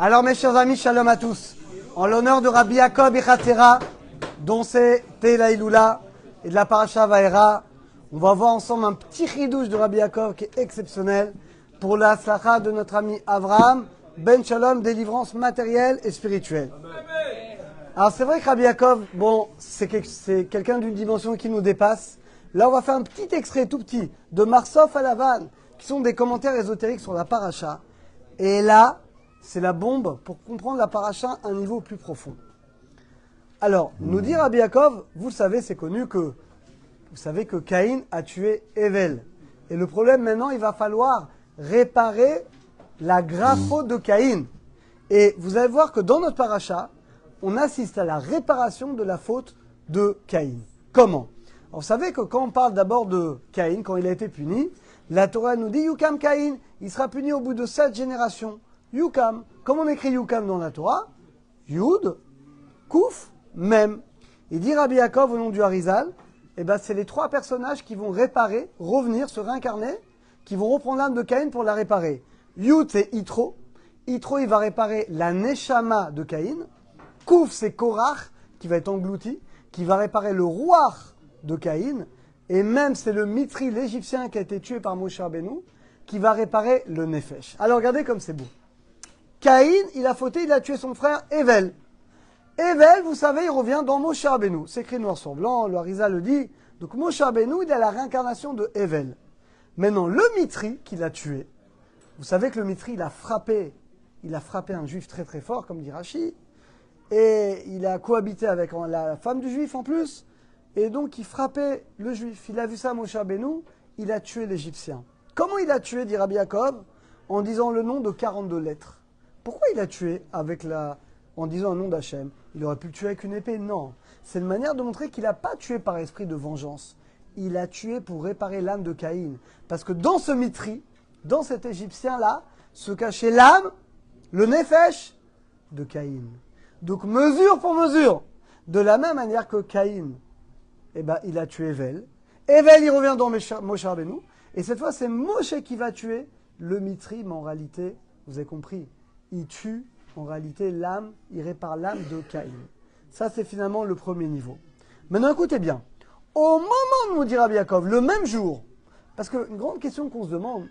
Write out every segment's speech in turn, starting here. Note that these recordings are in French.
Alors mes chers amis, shalom à tous. En l'honneur de Rabbi Yaakov Ichatera, dont c'est Teila Iloula, et de la Parasha Vaera, on va voir ensemble un petit chidouche de Rabbi Yaakov qui est exceptionnel pour la slacha de notre ami Avraham, Ben Shalom, délivrance matérielle et spirituelle. Alors c'est vrai que Rabbi Yaakov, bon, c'est quelqu'un d'une dimension qui nous dépasse. Là on va faire un petit extrait tout petit de Marsof à Lavan, qui sont des commentaires ésotériques sur la Parasha. Et là, c'est la bombe pour comprendre la Parasha à un niveau plus profond. Alors, nous dit Rabbi Yaakov, vous le savez, c'est connu que, vous savez que Caïn a tué Hevel. Et le problème maintenant, il va falloir réparer la grave faute de Caïn. Et vous allez voir que dans notre Parasha, on assiste à la réparation de la faute de Caïn. Comment? Alors, vous savez que quand on parle d'abord de Caïn, quand il a été puni, la Torah nous dit Yukam Caïn, il sera puni au bout de 7 générations. Yukam. Comment on écrit Yukam dans la Torah? Yud, Kouf, Mem. Il dit Rabbi Yaakov au nom du Harizal, eh ben c'est les 3 personnages qui vont réparer, revenir, se réincarner, qui vont reprendre l'âme de Caïn pour la réparer. Yud, c'est Yitro. Yitro, il va réparer la Neshama de Caïn. Kouf, c'est Korach, qui va être englouti, qui va réparer le Ruach de Caïn. Et même, c'est le Mitri, l'Égyptien, qui a été tué par Moshe Rabbeinu, qui va réparer le Nefesh. Alors, regardez comme c'est beau. Caïn, il a fauté, il a tué son frère Hevel. Hevel, vous savez, il revient dans Moshe Rabbeinu. C'est écrit noir sur blanc, le Harizal le dit. Donc, Moshe Rabbeinu, il a la réincarnation de Hevel. Maintenant, le Mitri, qu'il a tué, vous savez que le Mitri, il a frappé un juif très très fort, comme dit Rashi, et il a cohabité avec la femme du juif en plus, et donc il frappait le juif. Il a vu ça à Moshe Rabbeinu, il a tué l'Égyptien. Comment il a tué, dit Rabbi Yaakov? En disant le nom de 42 lettres. Pourquoi il a tué en disant un nom d'Hachem? Il aurait pu le tuer avec une épée? Non. C'est une manière de montrer qu'il n'a pas tué par esprit de vengeance. Il a tué pour réparer l'âme de Caïn. Parce que dans ce Mitri, dans cet Égyptien-là, se cachait l'âme, le Nefesh de Caïn. Donc mesure pour mesure. De la même manière que Caïn, eh ben, il a tué Hevel. Hevel, il revient dans Moshe Rabbeinu. Et cette fois, c'est Moshe qui va tuer le Mitri, mais en réalité, vous avez compris, il tue en réalité l'âme, il répare l'âme de Caïn. Ça, c'est finalement le premier niveau. Maintenant, écoutez bien. Au moment, nous dit Rabbi Yaakov, le même jour, parce qu'une grande question qu'on se demande,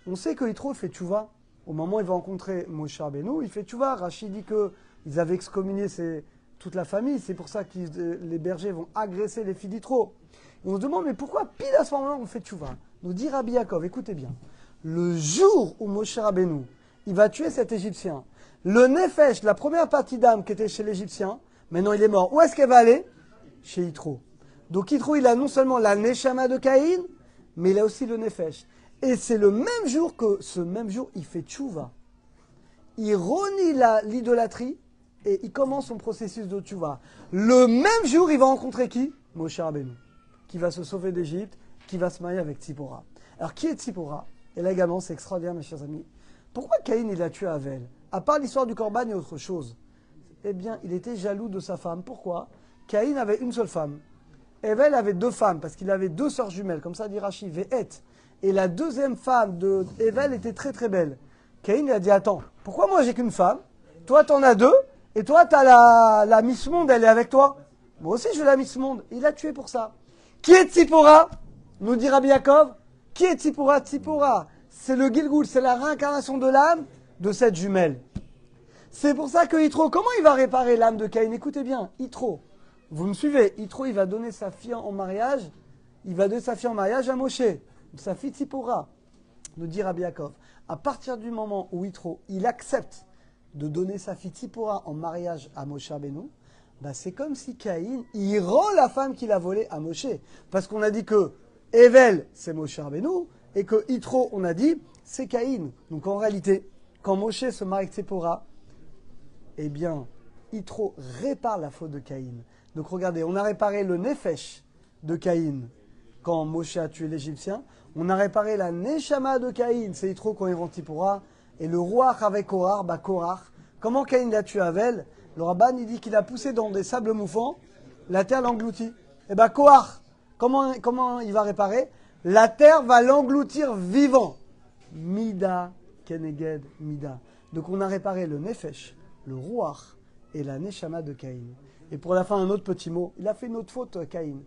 on sait que Yitro fait tchouva. Au moment où il va rencontrer Moshe Rabbeinu, il fait tchouva. Rachid dit qu'ils avaient excommunié toute la famille. C'est pour ça que les bergers vont agresser les filles d'Yitro. Et on se demande, mais pourquoi pile à ce moment-là on fait tchouva? Nous dit Rabbi Yaakov, écoutez bien. Le jour où Moshe Rabbeinu, il va tuer cet Égyptien, le Nefesh, la première partie d'âme qui était chez l'Égyptien, maintenant il est mort. Où est-ce qu'elle va aller? Chez Yitro. Donc Yitro, il a non seulement la Neshama de Caïn, mais il a aussi le Nefesh. Et c'est le même jour il fait tchouva. Il renie l'idolâtrie et il commence son processus de tchouva. Le même jour, il va rencontrer qui? Moshe Rabbeinu, qui va se sauver d'Égypte, qui va se marier avec Tzipora. Alors, qui est Tzipora? Et là également, c'est extraordinaire, mes chers amis. Pourquoi Caïn, il a tué Hevel? À part l'histoire du Corban, il y a autre chose. Eh bien, il était jaloux de sa femme. Pourquoi? Caïn avait une seule femme. Hevel avait 2 femmes, parce qu'il avait 2 sœurs jumelles, comme ça dit Rashi, Ve'et. Et la deuxième femme de Hevel était très très belle. Caïn, il a dit, attends, pourquoi moi j'ai qu'une femme? Toi, t'en as 2, et toi, t'as la Miss Monde, elle est avec toi. Moi aussi, je veux la Miss Monde. Il a tué pour ça. Qui est Tzipora? Nous dit Rabbi Yaakov. Qui est Tzipora? Tzipora, c'est le Gilgoul, c'est la réincarnation de l'âme de cette jumelle. C'est pour ça que Yitro, comment il va réparer l'âme de Caïn? Écoutez bien, Yitro, vous me suivez? Yitro, il va donner sa fille en mariage. Il va donner sa fille en mariage à Moshe, sa fille Tzipora. Nous dit Rabbi Yaakov. À partir du moment où Yitro, il accepte de donner sa fille Tzipora en mariage à Moshe Rabbeinu, bah c'est comme si Caïn, il rend la femme qu'il a volée à Moshe. Parce qu'on a dit que Hevel, c'est Moshe Rabbeinu, et que Yitro, on a dit, c'est Caïn. Donc en réalité, quand Moshe se marie avec Tzipora, eh bien, Yitro répare la faute de Caïn. Donc regardez, on a réparé le Nefesh de Caïn quand Moshe a tué l'Égyptien. On a réparé la Neshama de Caïn, c'est Yitro quand il rentre Tzipora. Et le Ruach avec Korach, Korach. Comment Caïn l'a tué Hevel? Le Rabban, il dit qu'il a poussé dans des sables mouvants, la terre l'engloutit. Et Korach, comment il va réparer? La terre va l'engloutir vivant. Mida, Keneged, Mida. Donc on a réparé le Nefesh, le Ruach et la Neshama de Caïn. Et pour la fin, un autre petit mot. Il a fait une autre faute, Caïn.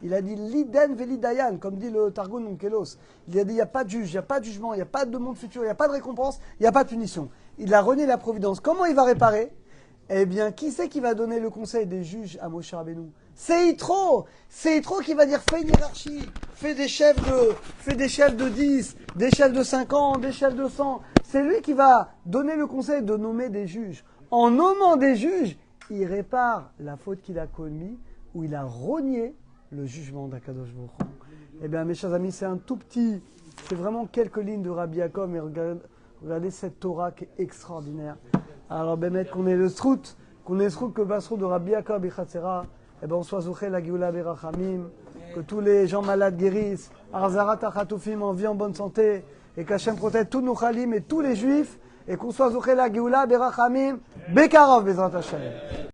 Il a dit Liden velidayan, comme dit le Targum Onkelos. Il a dit il n'y a pas de juge, il n'y a pas de jugement, il n'y a pas de monde futur, il n'y a pas de récompense, il n'y a pas de punition. Il a renié la providence. Comment il va réparer? Eh bien, qui c'est qui va donner le conseil des juges à Moshe Rabbeinu? C'est Yitro. C'est Yitro qui va dire fais une hiérarchie, fais des chefs de 10, des chefs de 50, des chefs de 100. C'est lui qui va donner le conseil de nommer des juges. En nommant des juges, il répare la faute qu'il a commise, où il a rogné le jugement d'Akadosh Baruch Hu. Eh bien, mes chers amis, c'est un tout petit, c'est vraiment quelques lignes de Rabbi Yaakov, mais regardez cette Torah qui est extraordinaire. Alors, Bémet, qu'on ait le srout, que Basrou de Rabbi Yaakov et Chatzera, eh bien, on soit zouché la Géoula Berachamim, que tous les gens malades guérissent, Arzarat Achatufim en vie, en bonne santé, et qu'Hachem protège tous nos Khalim et tous les Juifs, et qu'on soit zouché la Géoula Berachamim, Bekarov Bezrat Hashem.